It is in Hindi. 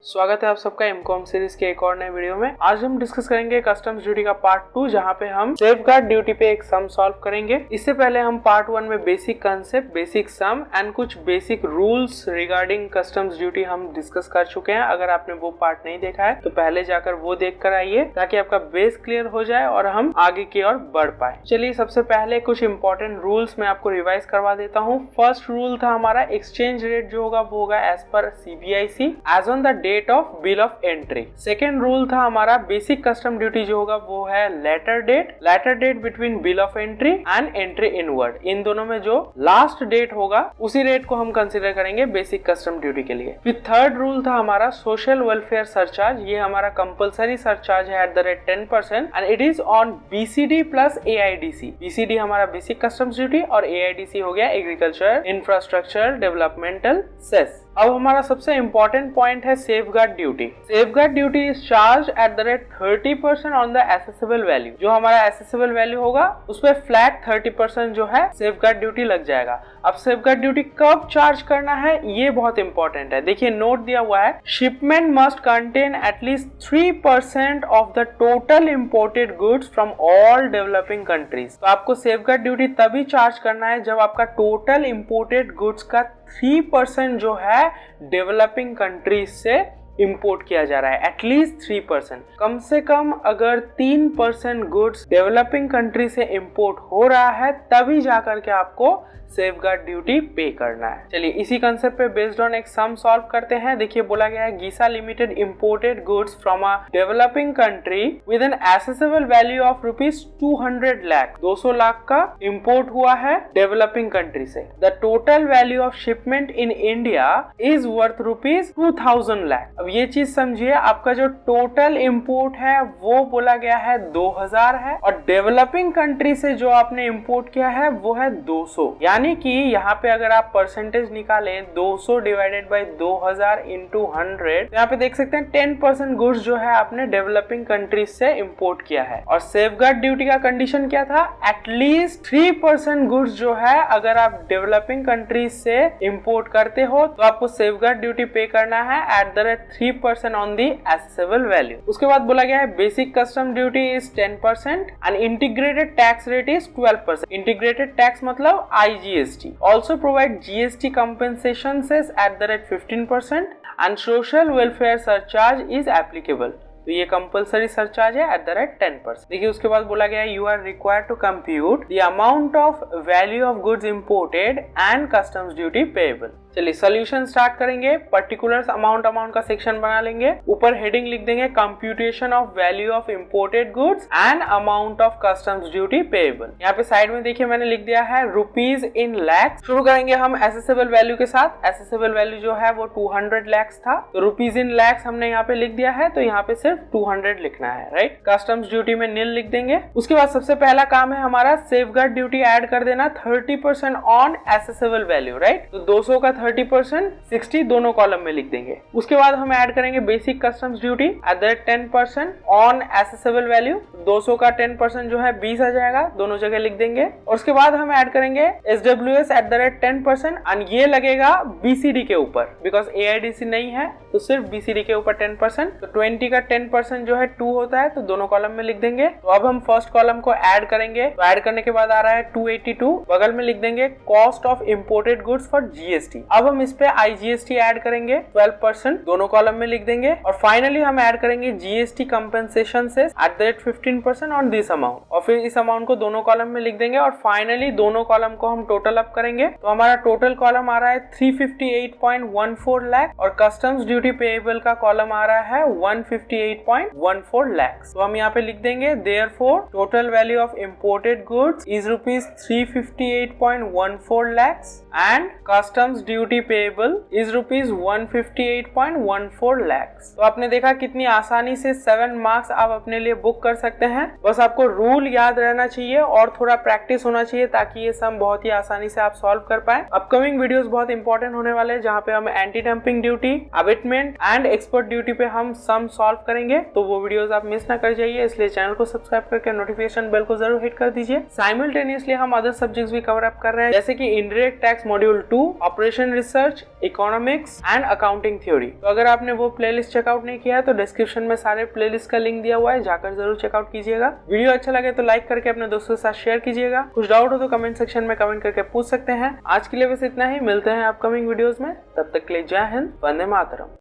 स्वागत है आप सबका एमकॉम सीरीज के एक और नए वीडियो में। आज हम डिस्कस करेंगे कस्टम्स ड्यूटी का पार्ट 2, जहां पे हम सेफगार्ड ड्यूटी पे एक सम सॉल्व करेंगे। इससे पहले हम पार्ट 1 में basic concept, basic some and कुछ basic rules regarding customs duty हम डिस्कस कर चुके हैं। अगर आपने वो पार्ट नहीं देखा है तो पहले जाकर वो देख कर आइए ताकि आपका बेस क्लियर हो जाए और हम आगे की ओर बढ़ पाए। चलिए सबसे पहले कुछ इंपॉर्टेंट रूल्स मैं आपको रिवाइज करवा देता हूँ। फर्स्ट रूल था हमारा एक्सचेंज रेट जो होगा वो होगा as per CBIC as on the date of bill of entry. Second rule था हमारा बेसिक कस्टम ड्यूटी जो होगा वो है later date between bill of entry and entry inward. इन दोनों में जो लास्ट डेट होगा उसी रेट को हम कंसीडर करेंगे बेसिक कस्टम ड्यूटी के लिए। फिर थर्ड रूल था हमारा सोशल वेलफेयर सरचार्ज। ये हमारा कंपलसरी सरचार्ज है @ 10% and it is on BCD plus AIDC। BCD हमारा बेसिक कस्टम्स ड्यूटी और AIDC हो गया एग्रीकल्चर इंफ्रास्ट्रक्चर डेवलपमेंटल सेस। अब हमारा सबसे इंपॉर्टेंट पॉइंट है safeguard duty. Safeguard duty is charge @ 30% on the assessable value. जो हमारा एसेसेबल वैल्यू होगा उस पे फ्लैट 30% जो है सेफगार्ड ड्यूटी लग जाएगा। अब सेफगार्ड ड्यूटी कब चार्ज करना है ये बहुत इंपॉर्टेंट है। देखिए नोट दिया हुआ है, shipment must contain at least 3% of the total imported goods from all developing countries. तो आपको सेफगार्ड ड्यूटी तभी चार्ज करना है जब आपका टोटल इंपोर्टेड गुड्स का 3% जो है डेवलपिंग कंट्रीज से इंपोर्ट किया जा रहा है। एटलीस्ट 3%, कम से कम अगर 3% गुड्स डेवलपिंग कंट्री से इंपोर्ट हो रहा है तभी जाकर के आपको सेफगार्ड ड्यूटी पे करना है। चलिए इसी कंसेप्ट पे बेस्ड ऑन एक सम सॉल्व करते हैं। देखिए बोला गया है गीसा limited imported goods from a developing country with an assessable value of ₹200 lakh. 200 lakh का इंपोर्ट हुआ है डेवलपिंग कंट्री से। The total value of shipment in India is worth ₹2000 lakh. अब ये चीज समझिए, आपका जो टोटल इंपोर्ट है वो बोला गया है 2000 है और डेवलपिंग कंट्री से जो आपने इंपोर्ट किया है वो है 200। यानी कि यहाँ पे अगर आप परसेंटेज निकालें 200 डिवाइडेड बाई 2000 इंटू 100, यहाँ पे देख सकते हैं 10% गुड्स जो है आपने डेवलपिंग कंट्रीज से इंपोर्ट किया है। और सेफगार्ड ड्यूटी का कंडीशन क्या था? एटलीस्ट 3% गुड्स जो है अगर आप डेवलपिंग कंट्रीज से इंपोर्ट करते हो तो आपको सेफगार्ड ड्यूटी पे करना है @ 3% ऑन दी एसेसेबल वैल्यू। उसके बाद बोला गया है basic custom duty is 10% and integrated tax rate is 12%। Integrated tax मतलब IGST. Also provide GST compensation cess @ 15% and social welfare surcharge is applicable. तो ये कंपलसरी सरचार्ज है @ 10%। देखिए उसके बाद बोला गया है you are required to compute the amount of value of goods imported and customs duty payable. चलिए सॉल्यूशन स्टार्ट करेंगे। पर्टिकुलर्स अमाउंट का सेक्शन बना लेंगे। ऊपर हेडिंग लिख देंगे computation of value of imported goods and amount of customs duty payable. यहाँ पे साइड में देखिए मैंने लिख दिया है रुपीज इन लैक्स। शुरू करेंगे हम एसेसेबल वैल्यू के साथ। एसेसेबल वैल्यू जो है वो 200 लैक्स था, तो रुपीज इन लैक्स हमने यहाँ पे लिख दिया है, तो यहाँ पे सिर्फ 200 लिखना है, राइट। कस्टम्स ड्यूटी में नील लिख देंगे। उसके बाद सबसे पहला काम है हमारा सेफगार्ड ड्यूटी ऐड कर देना 30% ऑन एसेसेबल वैल्यू, राइट। तो 200 का 30%, 60 दोनों कॉलम में लिख देंगे। उसके बाद हम ऐड करेंगे basic customs duty @ 10% on assessable value. 200 का 10% जो है 20 आ जाएगा, दोनों जगह लिख देंगे। और उसके बाद हम ऐड करेंगे SWS @ 10% एंड ये लगेगा BCD के ऊपर, बिकॉज AIDC नहीं है तो सिर्फ BCD के ऊपर 10%। तो 20 का 10% जो है 2 होता है, तो दोनों कॉलम में लिख देंगे। तो अब हम फर्स्ट कॉलम को ऐड करेंगे। तो ऐड करने के बाद आ रहा है 282, बगल में लिख देंगे cost of imported goods for GST। अब हम इस पे IGST ऐड करेंगे 12%, दोनों कॉलम में लिख देंगे। और फाइनली हम ऐड करेंगे GST कंपेंसेशन से @ 15% ऑन दिस अमाउंट, और फिर इस अमाउंट को दोनों कॉलम में लिख देंगे। और फाइनली दोनों कॉलम को हम टोटल अप करेंगे, तो हमारा टोटल कॉलम आ रहा है 358.14 लाख और कस्टम्स ड्यूटी पेएबल का कॉलम आ रहा है 158.14 लाख। तो हम यहाँ पे लिख देंगे therefore total value of imported goods is ₹358.14 lakhs and customs duty payable is ₹158.14 lakhs। तो आपने देखा कितनी आसानी से 7 मार्क्स आप अपने लिए बुक कर सकते सकते हैं। बस आपको रूल याद रहना चाहिए और थोड़ा प्रैक्टिस होना चाहिए ताकि ये सम बहुत ही आसानी से आप सॉल्व कर पाए। अपकमिंग वीडियोस बहुत इंपॉर्टेंट होने वाले हैं जहाँ पे हम anti dumping duty, abatement and export duty पे हम सम सॉल्व करेंगे, तो वो वीडियोस आप मिस ना कर जाइए। इसलिए चैनल को सब्सक्राइब करके नोटिफिकेशन बेल को जरूर हिट कर दीजिए। साइमल्टेनियसली हम अदर सब्जेक्ट्स भी कवर अप कर रहे हैं जैसे कि indirect tax module 2, operation research, economics and accounting theory. तो अगर आपने वो प्लेलिस्ट चेकआउट नहीं किया है तो डिस्क्रिप्शन में सारे प्लेलिस्ट का लिंक दिया हुआ है, जाकर जरूर चेकआउट कीजिएगा। वीडियो अच्छा लगे तो लाइक करके अपने दोस्तों के साथ शेयर कीजिएगा। कुछ डाउट हो तो कमेंट सेक्शन में कमेंट करके पूछ सकते हैं। आज के लिए बस इतना ही, मिलते हैं अपकमिंग वीडियोस में, तब तक के लिए जय हिंद, वंदे मातरम।